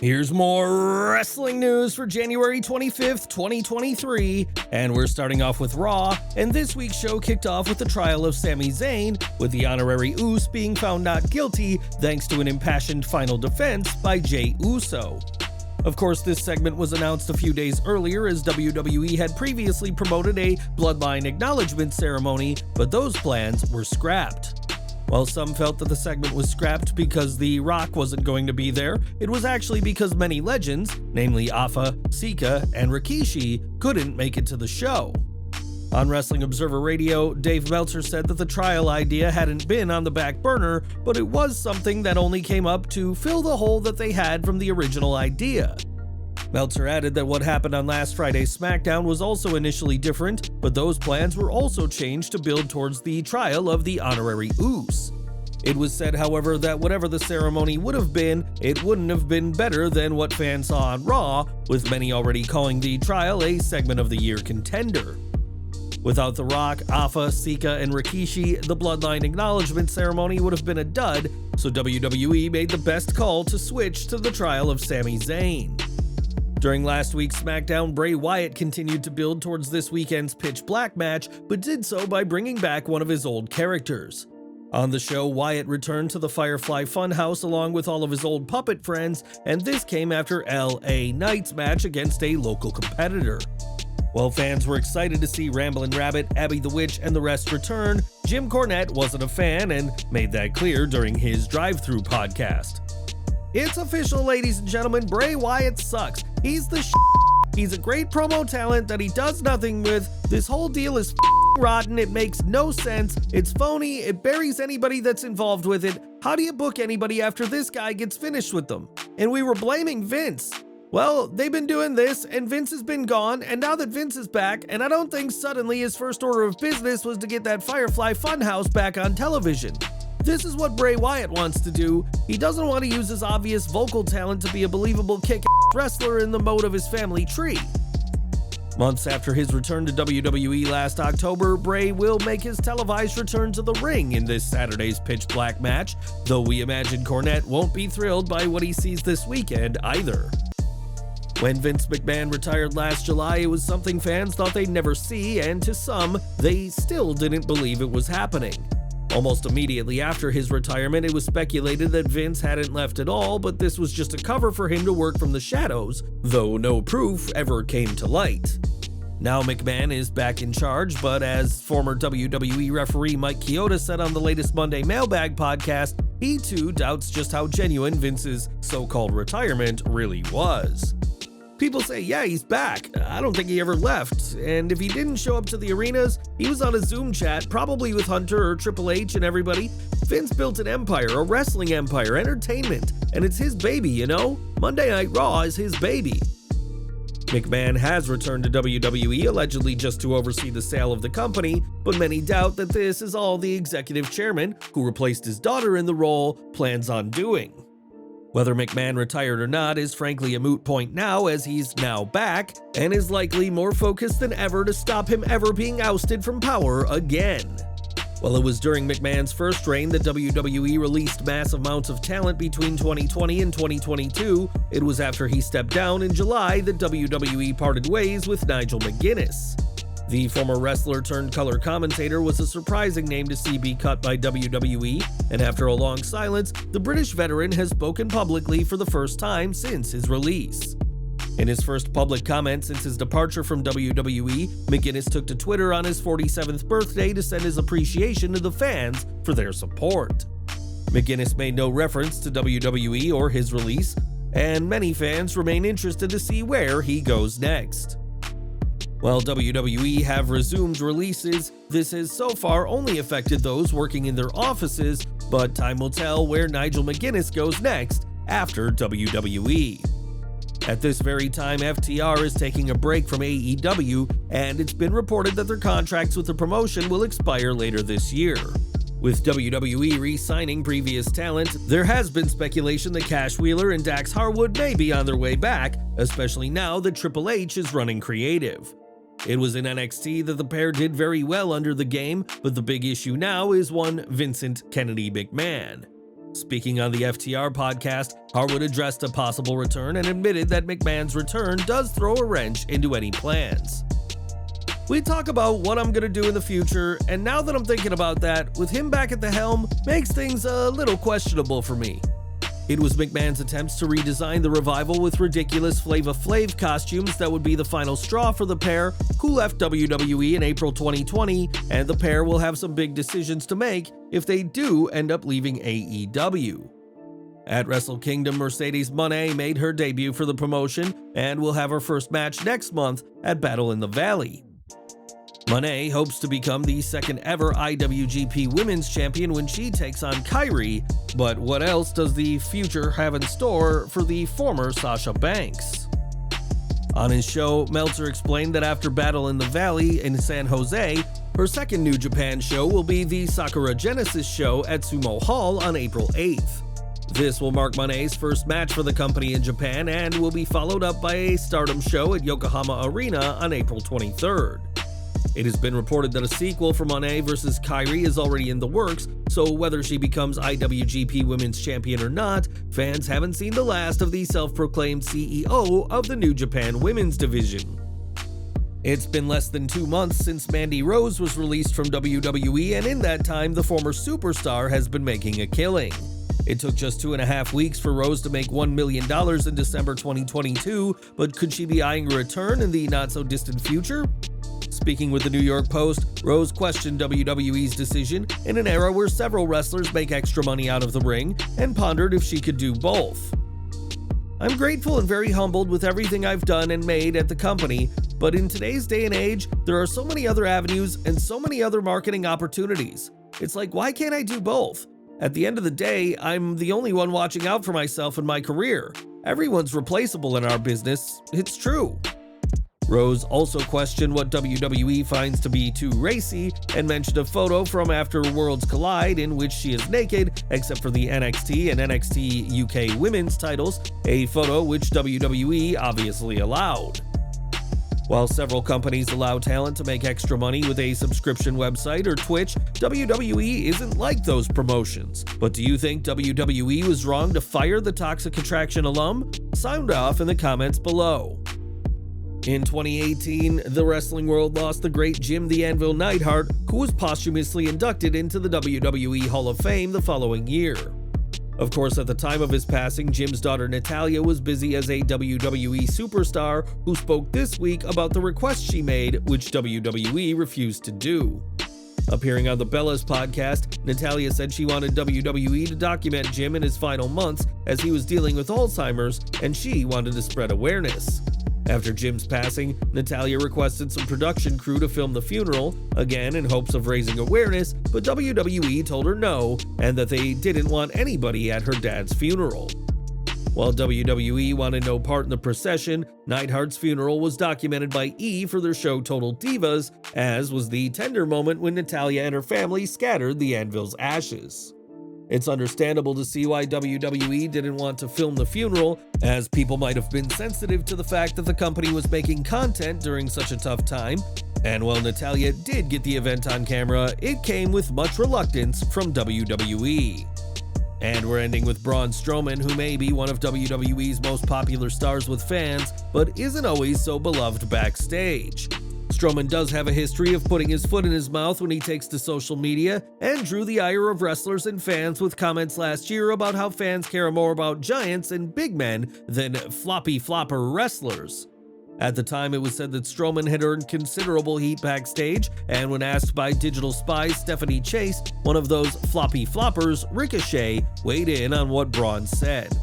Here's more wrestling news for January 25th, 2023, and we're starting off with Raw, and this week's show kicked off with the trial of Sami Zayn, with the honorary Uso being found not guilty thanks to an impassioned final defense by Jey Uso. Of course, this segment was announced a few days earlier as WWE had previously promoted a Bloodline acknowledgement ceremony, but those plans were scrapped. While some felt that the segment was scrapped because The Rock wasn't going to be there, it was actually because many legends, namely Afa, Sika, and Rikishi, couldn't make it to the show. On Wrestling Observer Radio, Dave Meltzer said that the trial idea hadn't been on the back burner, but it was something that only came up to fill the hole that they had from the original idea. Meltzer added that what happened on last Friday's SmackDown was also initially different, but those plans were also changed to build towards the trial of the honorary Uso. It was said, however, that whatever the ceremony would have been, it wouldn't have been better than what fans saw on Raw, with many already calling the trial a segment of the year contender. Without The Rock, Afa, Sika, and Rikishi, the Bloodline acknowledgement ceremony would have been a dud, so WWE made the best call to switch to the trial of Sami Zayn. During last week's SmackDown, Bray Wyatt continued to build towards this weekend's Pitch Black match, but did so by bringing back one of his old characters. On the show, Wyatt returned to the Firefly Funhouse along with all of his old puppet friends, and this came after LA Knight's match against a local competitor. While fans were excited to see Ramblin' Rabbit, Abby the Witch, and the rest return, Jim Cornette wasn't a fan and made that clear during his drive-thru podcast. It's official, ladies and gentlemen, Bray Wyatt sucks. He's the He's a great promo talent that he does nothing with. This whole deal is rotten. It makes no sense. It's phony. It buries anybody that's involved with it. How do you book anybody after this guy gets finished with them? And we were blaming Vince. Well, they've been doing this, and Vince has been gone, and now that Vince is back, and I don't think suddenly his first order of business was to get that Firefly Funhouse back on television. This is what Bray Wyatt wants to do. He doesn't want to use his obvious vocal talent to be a believable kick-ass wrestler in the mode of his family tree. Months after his return to WWE last October, Bray will make his televised return to the ring in this Saturday's Pitch Black match, though we imagine Cornette won't be thrilled by what he sees this weekend either. When Vince McMahon retired last July, it was something fans thought they'd never see, and to some, they still didn't believe it was happening. Almost immediately after his retirement, it was speculated that Vince hadn't left at all, but this was just a cover for him to work from the shadows, though no proof ever came to light. Now McMahon is back in charge, but as former WWE referee Mike Chioda said on the latest Monday Mailbag podcast, he too doubts just how genuine Vince's so-called retirement really was. People say, yeah, he's back. I don't think he ever left. And if he didn't show up to the arenas, he was on a Zoom chat, probably with Hunter or Triple H and everybody. Vince built an empire, a wrestling empire, entertainment, and it's his baby, you know? Monday Night Raw is his baby. McMahon has returned to WWE, allegedly just to oversee the sale of the company, but many doubt that this is all the executive chairman, who replaced his daughter in the role, plans on doing. Whether McMahon retired or not is frankly a moot point now, as he's now back, and is likely more focused than ever to stop him ever being ousted from power again. While it was during McMahon's first reign that WWE released massive amounts of talent between 2020 and 2022, it was after he stepped down in July that WWE parted ways with Nigel McGuiness. The former wrestler turned color commentator was a surprising name to see be cut by WWE, and after a long silence, the British veteran has spoken publicly for the first time since his release. In his first public comment since his departure from WWE, McGuiness took to Twitter on his 47th birthday to send his appreciation to the fans for their support. McGuiness made no reference to WWE or his release, and many fans remain interested to see where he goes next. While WWE have resumed releases, this has so far only affected those working in their offices, but time will tell where Nigel McGuiness goes next after WWE. At this very time, FTR is taking a break from AEW, and it's been reported that their contracts with the promotion will expire later this year. With WWE re-signing previous talent, there has been speculation that Cash Wheeler and Dax Harwood may be on their way back, especially now that Triple H is running creative. It was in NXT that the pair did very well under the game, but the big issue now is one Vincent Kennedy McMahon. Speaking on the FTR podcast, Harwood addressed a possible return and admitted that McMahon's return does throw a wrench into any plans. We talk about what I'm gonna do in the future, and now that I'm thinking about that, with him back at the helm, makes things a little questionable for me. It was McMahon's attempts to redesign the Revival with ridiculous Flava Flav costumes that would be the final straw for the pair, who left WWE in April 2020, and the pair will have some big decisions to make if they do end up leaving AEW. At Wrestle Kingdom, Mercedes Moné made her debut for the promotion and will have her first match next month at Battle in the Valley. Moné hopes to become the second ever IWGP Women's Champion when she takes on Kairi, but what else does the future have in store for the former Sasha Banks? On his show, Meltzer explained that after Battle in the Valley in San Jose, her second New Japan show will be the Sakura Genesis show at Sumo Hall on April 8th. This will mark Moné's first match for the company in Japan and will be followed up by a Stardom show at Yokohama Arena on April 23rd. It has been reported that a sequel for Moné vs. Kairi is already in the works, so whether she becomes IWGP Women's Champion or not, fans haven't seen the last of the self-proclaimed CEO of the New Japan Women's Division. It's been less than 2 months since Mandy Rose was released from WWE, and in that time, the former superstar has been making a killing. It took just 2.5 weeks for Rose to make $1 million in December 2022, but could she be eyeing a return in the not-so-distant future? Speaking with the New York Post, Rose questioned WWE's decision in an era where several wrestlers make extra money out of the ring, and pondered if she could do both. "I'm grateful and very humbled with everything I've done and made at the company, but in today's day and age, there are so many other avenues and so many other marketing opportunities. It's like, why can't I do both? At the end of the day, I'm the only one watching out for myself and my career. Everyone's replaceable in our business, it's true." Rose also questioned what WWE finds to be too racy and mentioned a photo from after Worlds Collide in which she is naked, except for the NXT and NXT UK women's titles, a photo which WWE obviously allowed. While several companies allow talent to make extra money with a subscription website or Twitch, WWE isn't like those promotions. But do you think WWE was wrong to fire the Toxic Attraction alum? Sound off in the comments below. In 2018, the wrestling world lost the great Jim the Anvil Neidhart, who was posthumously inducted into the WWE Hall of Fame the following year. Of course, at the time of his passing, Jim's daughter Natalya was busy as a WWE superstar who spoke this week about the request she made, which WWE refused to do. Appearing on the Bellas podcast, Natalya said she wanted WWE to document Jim in his final months as he was dealing with Alzheimer's, and she wanted to spread awareness. After Jim's passing, Natalya requested some production crew to film the funeral, again in hopes of raising awareness, but WWE told her no, and that they didn't want anybody at her dad's funeral. While WWE wanted no part in the procession, Neidhart's funeral was documented by E! For their show Total Divas, as was the tender moment when Natalya and her family scattered the Anvil's ashes. It's understandable to see why WWE didn't want to film the funeral, as people might have been sensitive to the fact that the company was making content during such a tough time, and while Natalya did get the event on camera, it came with much reluctance from WWE. And we're ending with Braun Strowman, who may be one of WWE's most popular stars with fans, but isn't always so beloved backstage. Strowman does have a history of putting his foot in his mouth when he takes to social media, and drew the ire of wrestlers and fans with comments last year about how fans care more about giants and big men than floppy flopper wrestlers. At the time, it was said that Strowman had earned considerable heat backstage, and when asked by digital spy Stephanie Chase, one of those floppy floppers, Ricochet, weighed in on what Braun said.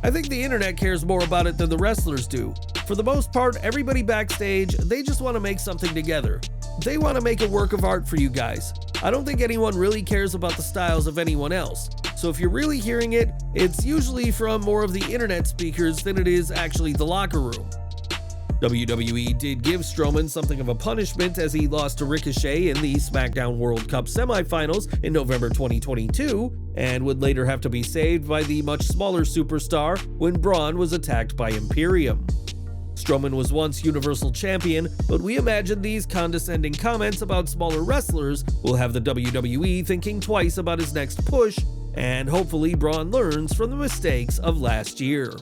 "I think the internet cares more about it than the wrestlers do. For the most part, everybody backstage, they just want to make something together. They want to make a work of art for you guys. I don't think anyone really cares about the styles of anyone else. So if you're really hearing it, it's usually from more of the internet speakers than it is actually the locker room." WWE did give Strowman something of a punishment as he lost to Ricochet in the SmackDown World Cup semifinals in November 2022, and would later have to be saved by the much smaller superstar when Braun was attacked by Imperium. Strowman was once Universal Champion, but we imagine these condescending comments about smaller wrestlers will have the WWE thinking twice about his next push, and hopefully Braun learns from the mistakes of last year.